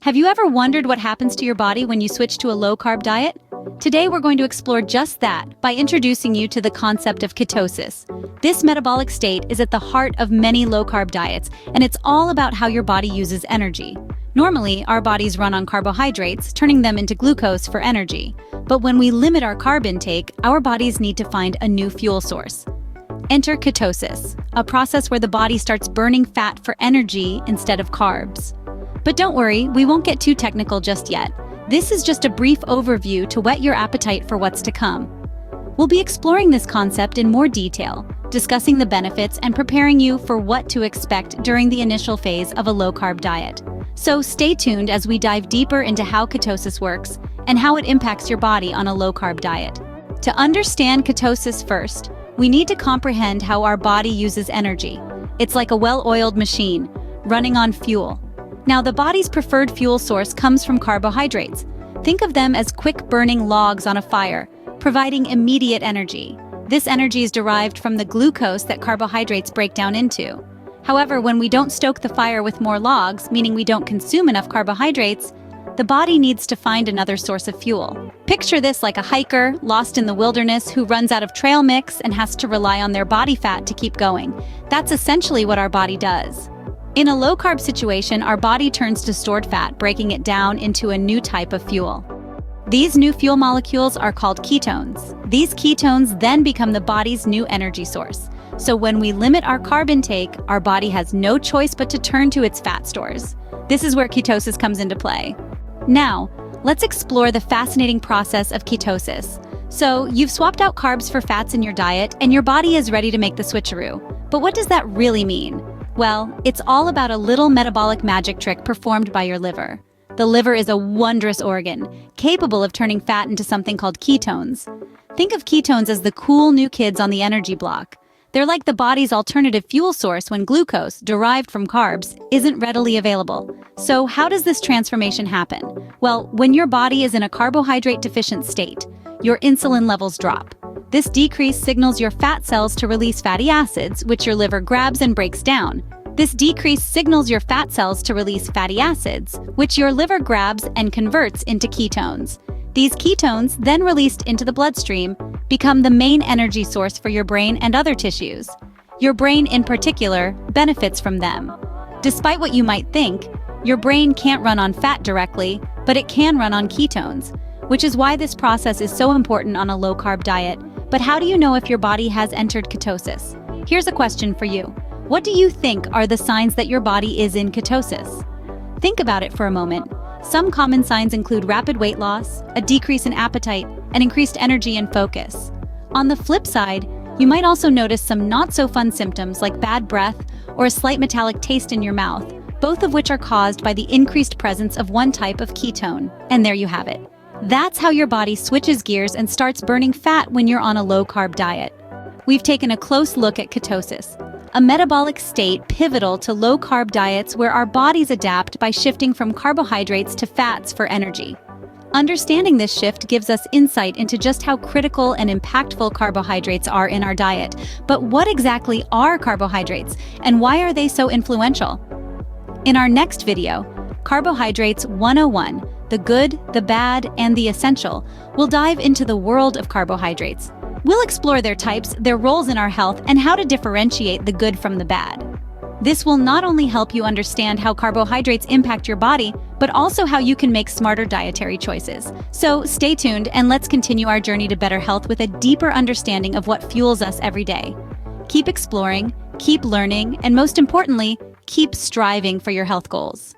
Have you ever wondered what happens to your body when you switch to a low-carb diet? Today we're going to explore just that by introducing you to the concept of ketosis. This metabolic state is at the heart of many low-carb diets, and it's all about how your body uses energy. Normally, our bodies run on carbohydrates, turning them into glucose for energy. But when we limit our carb intake, our bodies need to find a new fuel source. Enter ketosis, a process where the body starts burning fat for energy instead of carbs. But don't worry, we won't get too technical just yet. This is just a brief overview to whet your appetite for what's to come. We'll be exploring this concept in more detail, discussing the benefits and preparing you for what to expect during the initial phase of a low-carb diet. So stay tuned as we dive deeper into how ketosis works and how it impacts your body on a low-carb diet. To understand ketosis first, we need to comprehend how our body uses energy. It's like a well-oiled machine, running on fuel. Now, the body's preferred fuel source comes from carbohydrates. Think of them as quick-burning logs on a fire, providing immediate energy. This energy is derived from the glucose that carbohydrates break down into. However, when we don't stoke the fire with more logs, meaning we don't consume enough carbohydrates, the body needs to find another source of fuel. Picture this like a hiker lost in the wilderness who runs out of trail mix and has to rely on their body fat to keep going. That's essentially what our body does. In a low-carb situation, our body turns to stored fat, breaking it down into a new type of fuel. These new fuel molecules are called ketones. These ketones then become the body's new energy source. So when we limit our carb intake, our body has no choice but to turn to its fat stores. This is where ketosis comes into play. Now, let's explore the fascinating process of ketosis. So, you've swapped out carbs for fats in your diet, and your body is ready to make the switcheroo. But what does that really mean? Well, it's all about a little metabolic magic trick performed by your liver. The liver is a wondrous organ, capable of turning fat into something called ketones. Think of ketones as the cool new kids on the energy block. They're like the body's alternative fuel source when glucose, derived from carbs, isn't readily available. So how does this transformation happen? Well, when your body is in a carbohydrate-deficient state, your insulin levels drop. This decrease signals your fat cells to release fatty acids, which your liver grabs and breaks down. This decrease signals your fat cells to release fatty acids, which your liver grabs and converts into ketones. These ketones, then released into the bloodstream, become the main energy source for your brain and other tissues. Your brain, in particular, benefits from them. Despite what you might think, your brain can't run on fat directly, but it can run on ketones, which is why this process is so important on a low-carb diet. But how do you know if your body has entered ketosis? Here's a question for you. What do you think are the signs that your body is in ketosis? Think about it for a moment. Some common signs include rapid weight loss, a decrease in appetite, and increased energy and focus. On the flip side, you might also notice some not-so-fun symptoms like bad breath or a slight metallic taste in your mouth, both of which are caused by the increased presence of one type of ketone. And there you have it. That's how your body switches gears and starts burning fat when you're on a low-carb diet. We've taken a close look at ketosis, a metabolic state pivotal to low-carb diets where our bodies adapt by shifting from carbohydrates to fats for energy. Understanding this shift gives us insight into just how critical and impactful carbohydrates are in our diet. But what exactly are carbohydrates, and why are they so influential? In our next video, Carbohydrates 101, the good, the bad, and the essential, we'll dive into the world of carbohydrates. We'll explore their types, their roles in our health, and how to differentiate the good from the bad. This will not only help you understand how carbohydrates impact your body, but also how you can make smarter dietary choices. So stay tuned and let's continue our journey to better health with a deeper understanding of what fuels us every day. Keep exploring, keep learning, and most importantly, keep striving for your health goals.